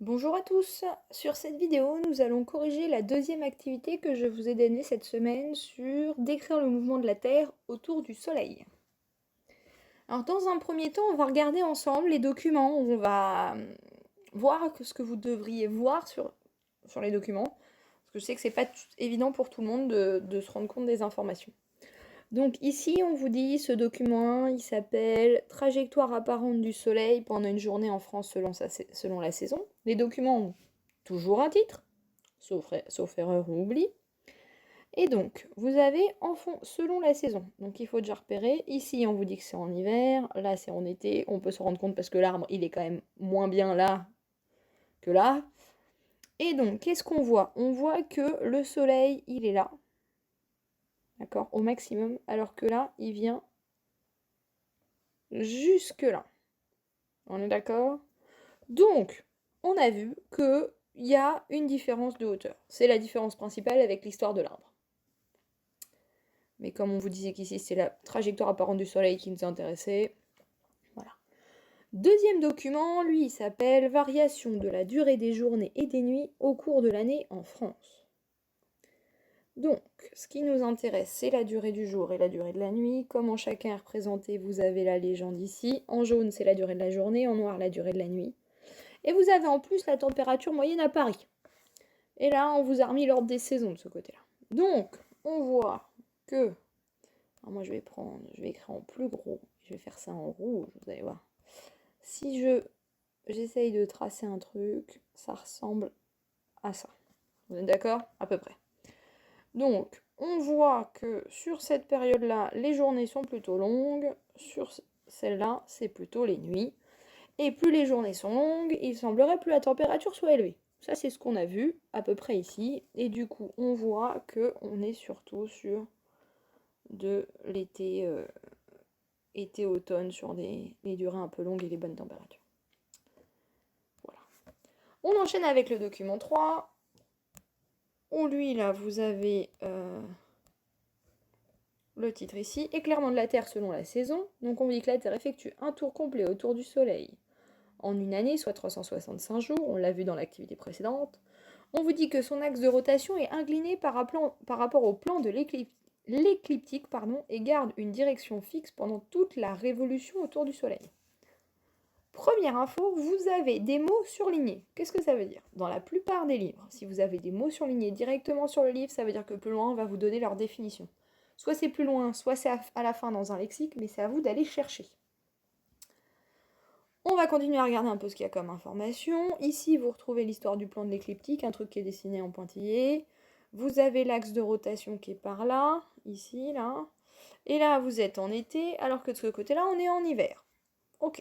Bonjour à tous, sur cette vidéo nous allons corriger la deuxième activité que je vous ai donnée cette semaine sur décrire le mouvement de la Terre autour du Soleil. Alors dans un premier temps on va regarder ensemble les documents, on va voir ce que vous devriez voir sur les documents, parce que je sais que c'est pas évident pour tout le monde de se rendre compte des informations. Donc ici on vous dit ce document il s'appelle Trajectoire apparente du Soleil pendant une journée en France selon la saison. Les documents ont toujours un titre, sauf erreur ou oubli. Et donc vous avez en fond selon la saison, donc il faut déjà repérer. Ici on vous dit que c'est en hiver, là c'est en été, on peut se rendre compte parce que l'arbre il est quand même moins bien là que là. Et donc qu'est-ce qu'on voit? On voit que le Soleil il est là, d'accord, au maximum, alors que là il vient jusque là. On est d'accord? Donc, on a vu qu'il y a une différence de hauteur. C'est la différence principale avec l'histoire de l'arbre. Mais comme on vous disait qu'ici, c'est la trajectoire apparente du Soleil qui nous intéressait. Voilà. Deuxième document, lui, il s'appelle Variation de la durée des journées et des nuits au cours de l'année en France. Donc, ce qui nous intéresse, c'est la durée du jour et la durée de la nuit. Comment chacun est représenté, vous avez la légende ici. En jaune, c'est la durée de la journée, en noir, la durée de la nuit. Et vous avez en plus la température moyenne à Paris. Et là, on vous a remis l'ordre des saisons de ce côté-là. Donc, on voit que... Alors moi, je vais écrire en plus gros. Je vais faire ça en rouge, vous allez voir. Si j'essaye de tracer un truc, ça ressemble à ça. Vous êtes d'accord? À peu près. Donc, on voit que sur cette période-là, les journées sont plutôt longues. Sur celle-là, c'est plutôt les nuits. Et plus les journées sont longues, il semblerait plus la température soit élevée. Ça, c'est ce qu'on a vu à peu près ici. Et du coup, on voit qu'on est surtout sur de l'été, été-automne, sur les durées un peu longues et les bonnes températures. Voilà. On enchaîne avec le document 3. Où lui, là, vous avez le titre ici. Éclairement de la Terre selon la saison. Donc on vous dit que la Terre effectue un tour complet autour du Soleil en une année, soit 365 jours. On l'a vu dans l'activité précédente. On vous dit que son axe de rotation est incliné par rapport au plan de l'écliptique et garde une direction fixe pendant toute la révolution autour du Soleil. Première info, vous avez des mots surlignés. Qu'est-ce que ça veut dire? Dans la plupart des livres, si vous avez des mots surlignés directement sur le livre, ça veut dire que plus loin, on va vous donner leur définition. Soit c'est plus loin, soit c'est à la fin dans un lexique, mais c'est à vous d'aller chercher. On va continuer à regarder un peu ce qu'il y a comme information. Ici, vous retrouvez l'histoire du plan de l'écliptique, un truc qui est dessiné en pointillé. Vous avez l'axe de rotation qui est par là, ici, là. Et là, vous êtes en été, alors que de ce côté-là, on est en hiver. Ok.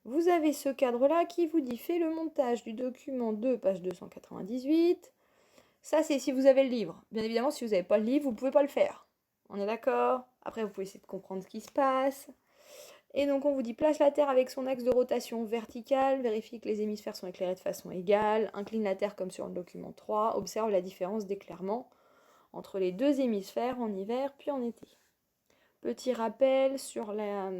Vous avez ce cadre-là qui vous dit « Fais le montage du document 2, page 298 ». Ça, c'est si vous avez le livre. Bien évidemment, si vous n'avez pas le livre, vous ne pouvez pas le faire. On est d'accord? Après, vous pouvez essayer de comprendre ce qui se passe. Et donc on vous dit place la Terre avec son axe de rotation vertical, vérifie que les hémisphères sont éclairés de façon égale, incline la Terre comme sur le document 3, observe la différence d'éclairement entre les deux hémisphères en hiver puis en été. Petit rappel sur la...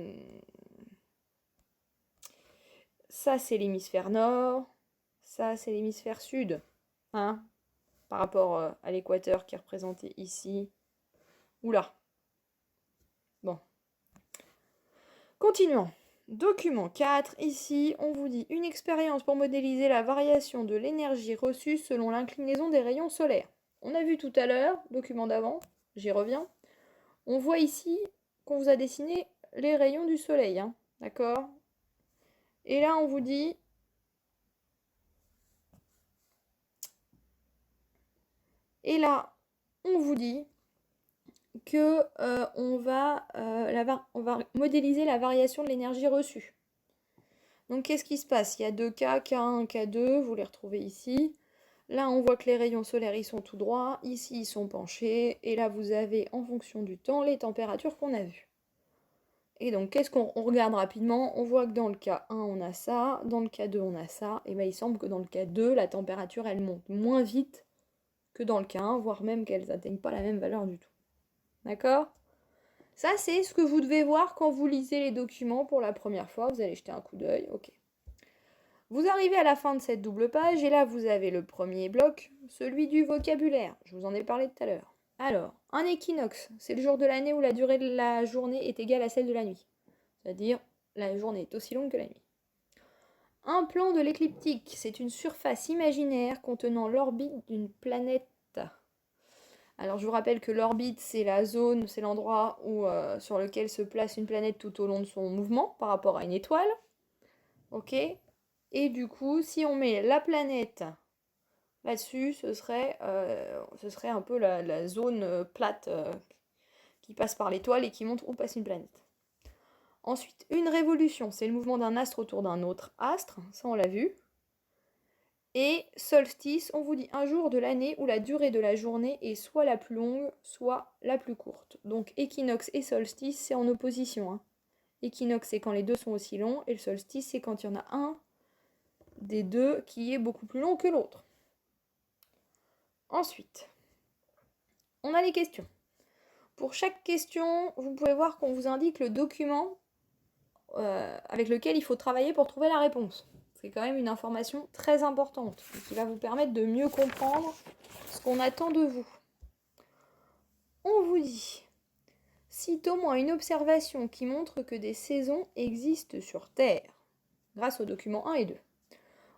Ça c'est l'hémisphère nord, ça c'est l'hémisphère sud, hein, par rapport à l'équateur qui est représenté ici ou là. Bon. Continuons. Document 4, ici, on vous dit une expérience pour modéliser la variation de l'énergie reçue selon l'inclinaison des rayons solaires. On a vu tout à l'heure, document d'avant, j'y reviens. On voit ici qu'on vous a dessiné les rayons du soleil, hein, d'accord? Et là, on vous dit... Et là, on vous dit que on va modéliser la variation de l'énergie reçue. Donc qu'est-ce qui se passe? Il y a deux cas, K1, K2, vous les retrouvez ici. Là, on voit que les rayons solaires, ils sont tout droits. Ici, ils sont penchés. Et là, vous avez, en fonction du temps, les températures qu'on a vues. Et donc, qu'est-ce qu'on regarde rapidement? On voit que dans le cas 1, on a ça. Dans le cas 2, on a ça. Et bien, il semble que dans le cas 2, la température, elle monte moins vite que dans le cas 1, voire même qu'elles n'atteignent pas la même valeur du tout. D'accord? Ça, c'est ce que vous devez voir quand vous lisez les documents pour la première fois. Vous allez jeter un coup d'œil. Ok. Vous arrivez à la fin de cette double page et là vous avez le premier bloc, celui du vocabulaire. Je vous en ai parlé tout à l'heure. Alors, un équinoxe, c'est le jour de l'année où la durée de la journée est égale à celle de la nuit. C'est-à-dire, la journée est aussi longue que la nuit. Un plan de l'écliptique, c'est une surface imaginaire contenant l'orbite d'une planète. Alors je vous rappelle que l'orbite, c'est la zone, c'est l'endroit sur lequel se place une planète tout au long de son mouvement par rapport à une étoile. Ok. Et du coup, si on met la planète là-dessus, ce serait un peu la zone plate qui passe par l'étoile et qui montre où passe une planète. Ensuite, une révolution, c'est le mouvement d'un astre autour d'un autre astre, ça on l'a vu. Et solstice, on vous dit un jour de l'année où la durée de la journée est soit la plus longue, soit la plus courte. Donc équinoxe et solstice, c'est en opposition. Hein. Équinoxe, c'est quand les deux sont aussi longs, et le solstice, c'est quand il y en a un des deux qui est beaucoup plus long que l'autre. Ensuite, on a les questions. Pour chaque question, vous pouvez voir qu'on vous indique le document avec lequel il faut travailler pour trouver la réponse. C'est quand même une information très importante qui va vous permettre de mieux comprendre ce qu'on attend de vous. On vous dit, cite au moins une observation qui montre que des saisons existent sur Terre, grâce aux documents 1 et 2.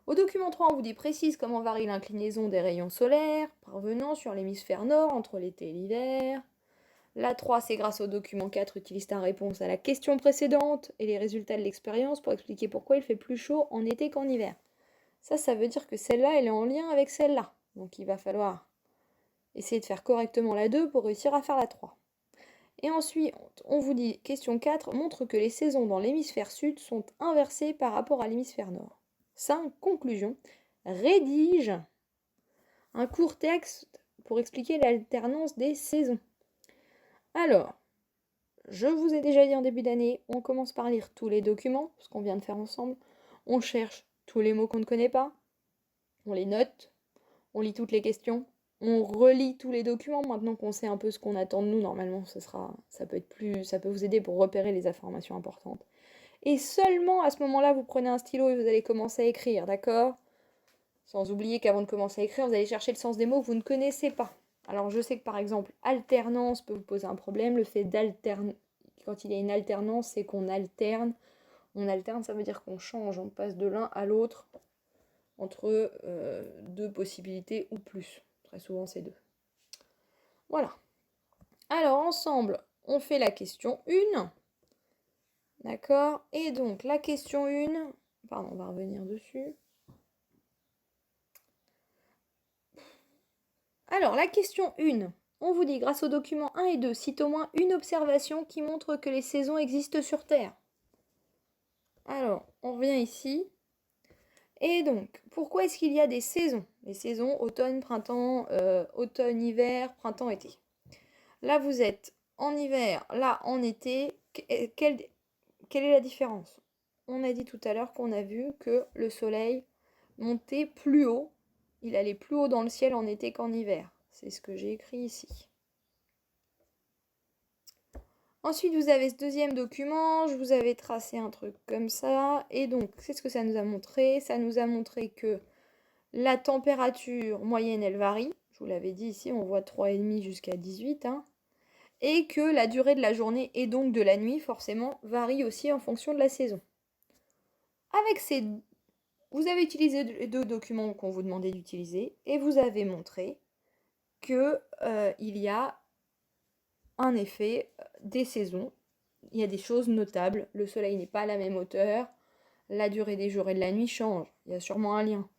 Au document 3, on vous dit précise comment varie l'inclinaison des rayons solaires parvenant sur l'hémisphère nord entre l'été et l'hiver. La 3, c'est grâce au document 4, utilise ta réponse à la question précédente et les résultats de l'expérience pour expliquer pourquoi il fait plus chaud en été qu'en hiver. Ça veut dire que celle-là, elle est en lien avec celle-là. Donc il va falloir essayer de faire correctement la 2 pour réussir à faire la 3. Et ensuite, on vous dit, question 4, montre que les saisons dans l'hémisphère sud sont inversées par rapport à l'hémisphère nord. 5, conclusion, rédige un court texte pour expliquer l'alternance des saisons. Alors, je vous ai déjà dit en début d'année, on commence par lire tous les documents, ce qu'on vient de faire ensemble. On cherche tous les mots qu'on ne connaît pas. On les note. On lit toutes les questions. On relit tous les documents. Maintenant qu'on sait un peu ce qu'on attend de nous, normalement, ça peut vous aider pour repérer les informations importantes. Et seulement à ce moment-là, vous prenez un stylo et vous allez commencer à écrire, d'accord ? Sans oublier qu'avant de commencer à écrire, vous allez chercher le sens des mots que vous ne connaissez pas. Alors je sais que par exemple, alternance peut vous poser un problème. Le fait d'alterner, quand il y a une alternance, c'est qu'on alterne. On alterne, ça veut dire qu'on change, on passe de l'un à l'autre entre deux possibilités ou plus. Très souvent, c'est deux. Voilà. Alors ensemble, on fait la question 1. D'accord ? Et donc la question 1, pardon, on va revenir dessus. Alors, la question 1. On vous dit, grâce aux documents 1 et 2, cite au moins une observation qui montre que les saisons existent sur Terre. Alors, on revient ici. Et donc, pourquoi est-ce qu'il y a des saisons ? Les saisons automne, printemps, automne, hiver, printemps, été. Là, vous êtes en hiver, là, en été. Quelle est la différence ? On a dit tout à l'heure qu'on a vu que le soleil montait plus haut. Il allait plus haut dans le ciel en été qu'en hiver. C'est ce que j'ai écrit ici. Ensuite, vous avez ce deuxième document. Je vous avais tracé un truc comme ça. Et donc, c'est ce que ça nous a montré. Ça nous a montré que la température moyenne, elle varie. Je vous l'avais dit ici, on voit 3,5 jusqu'à 18. Hein. Et que la durée de la journée et donc de la nuit, forcément, varie aussi en fonction de la saison. Avec ces... Vous avez utilisé les deux documents qu'on vous demandait d'utiliser. Et vous avez montré qu'il y a un effet des saisons. Il y a des choses notables. Le soleil n'est pas à la même hauteur. La durée des jours et de la nuit change. Il y a sûrement un lien.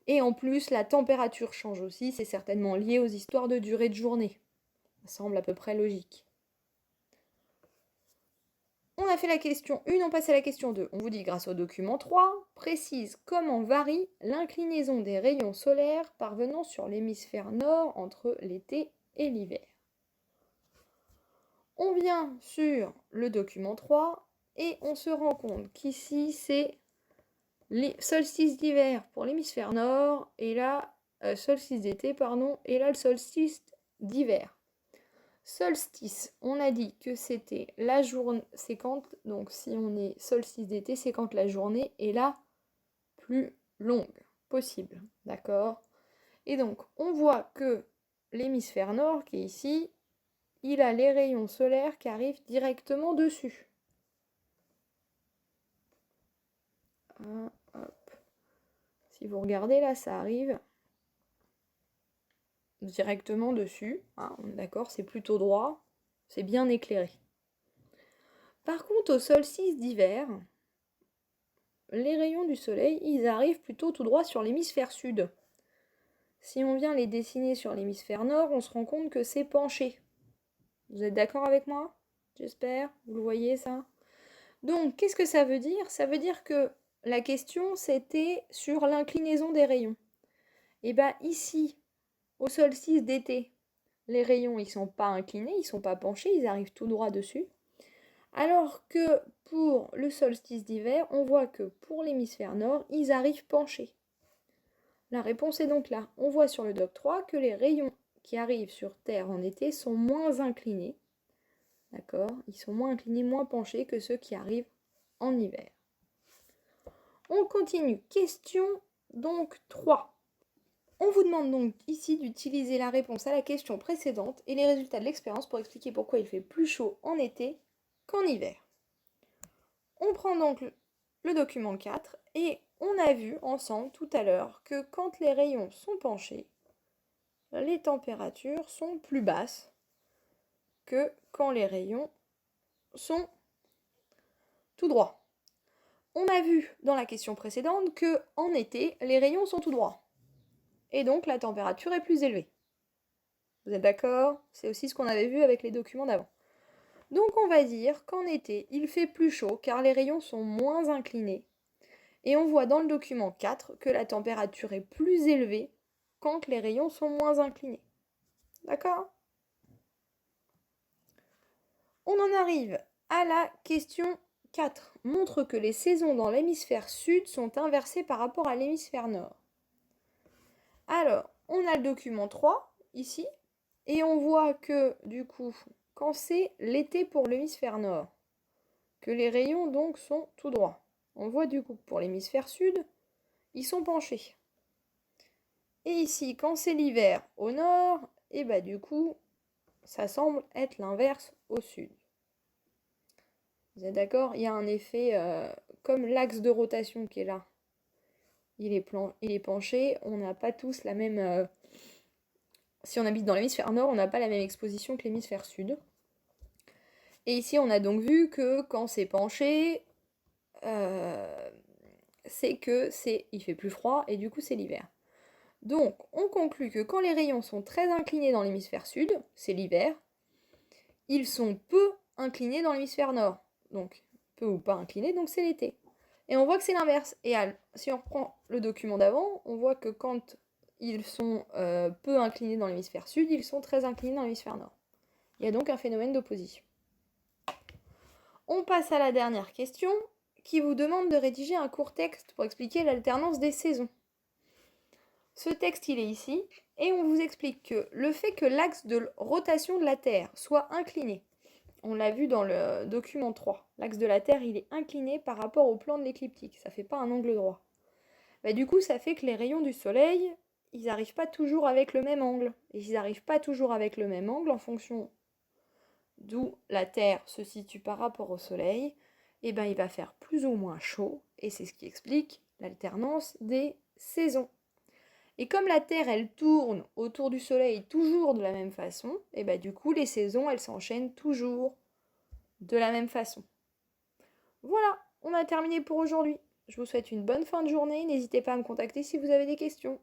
Et en plus, la température change aussi. C'est certainement lié aux histoires de durée de journée. Ça semble à peu près logique. On a fait la question 1, on passe à la question 2. On vous dit, grâce au document 3, précise comment varie l'inclinaison des rayons solaires parvenant sur l'hémisphère nord entre l'été et l'hiver. On vient sur le document 3 et on se rend compte qu'ici, c'est les solstices d'hiver pour l'hémisphère nord et là, solstice d'été, pardon, et là, le solstice d'hiver. Solstice, on a dit que c'était la journée, c'est quand, donc si on est solstice d'été, c'est quand la journée est la plus longue possible, d'accord? Et donc, on voit que l'hémisphère nord, qui est ici, il a les rayons solaires qui arrivent directement dessus. Hop. Si vous regardez là, ça arrive directement dessus. Hein, on est d'accord, c'est plutôt droit, c'est bien éclairé. Par contre, au solstice d'hiver, les rayons du soleil, ils arrivent plutôt tout droit sur l'hémisphère sud. Si on vient les dessiner sur l'hémisphère nord, on se rend compte que c'est penché. Vous êtes d'accord avec moi? J'espère, vous le voyez ça? Donc, qu'est-ce que ça veut dire? Ça veut dire que la question, c'était sur l'inclinaison des rayons. Et bien ici, au solstice d'été, les rayons, ils sont pas inclinés, ils sont pas penchés, ils arrivent tout droit dessus. Alors que pour le solstice d'hiver, on voit que pour l'hémisphère nord, ils arrivent penchés. La réponse est donc là. On voit sur le doc 3 que les rayons qui arrivent sur Terre en été sont moins inclinés. D'accord? Ils sont moins inclinés, moins penchés que ceux qui arrivent en hiver. On continue. Question donc 3. On vous demande donc ici d'utiliser la réponse à la question précédente et les résultats de l'expérience pour expliquer pourquoi il fait plus chaud en été qu'en hiver. On prend donc le document 4 et on a vu ensemble tout à l'heure que quand les rayons sont penchés, les températures sont plus basses que quand les rayons sont tout droits. On a vu dans la question précédente que en été, les rayons sont tout droits. Et donc la température est plus élevée. Vous êtes d'accord? C'est aussi ce qu'on avait vu avec les documents d'avant. Donc on va dire qu'en été, il fait plus chaud car les rayons sont moins inclinés. Et on voit dans le document 4 que la température est plus élevée quand les rayons sont moins inclinés. D'accord? On en arrive à la question 4. Montre que les saisons dans l'hémisphère sud sont inversées par rapport à l'hémisphère nord. Alors, on a le document 3 ici, et on voit que du coup, quand c'est l'été pour l'hémisphère nord, que les rayons donc sont tout droits. On voit du coup que pour l'hémisphère sud, ils sont penchés. Et ici, quand c'est l'hiver au nord, et bah du coup, ça semble être l'inverse au sud. Vous êtes d'accord? Il y a un effet comme l'axe de rotation qui est là. Il est penché, on n'a pas tous la même... si on habite dans l'hémisphère nord, on n'a pas la même exposition que l'hémisphère sud. Et ici, on a donc vu que quand c'est penché, c'est que il fait plus froid et du coup c'est l'hiver. Donc, on conclut que quand les rayons sont très inclinés dans l'hémisphère sud, c'est l'hiver, ils sont peu inclinés dans l'hémisphère nord. Donc, peu ou pas inclinés, donc c'est l'été. Et on voit que c'est l'inverse. Et si on reprend le document d'avant, on voit que quand ils sont peu inclinés dans l'hémisphère sud, ils sont très inclinés dans l'hémisphère nord. Il y a donc un phénomène d'opposition. On passe à la dernière question, qui vous demande de rédiger un court texte pour expliquer l'alternance des saisons. Ce texte, il est ici, et on vous explique que le fait que l'axe de rotation de la Terre soit incliné, on l'a vu dans le document 3, l'axe de la Terre, il est incliné par rapport au plan de l'écliptique, ça fait pas un angle droit. Bah, du coup, ça fait que les rayons du soleil, ils n'arrivent pas toujours avec le même angle. Et ils n'arrivent pas toujours avec le même angle en fonction d'où la Terre se situe par rapport au soleil, et ben il va faire plus ou moins chaud, et c'est ce qui explique l'alternance des saisons. Et comme la Terre, elle tourne autour du Soleil toujours de la même façon, et bah du coup, les saisons, elles s'enchaînent toujours de la même façon. Voilà, on a terminé pour aujourd'hui. Je vous souhaite une bonne fin de journée. N'hésitez pas à me contacter si vous avez des questions.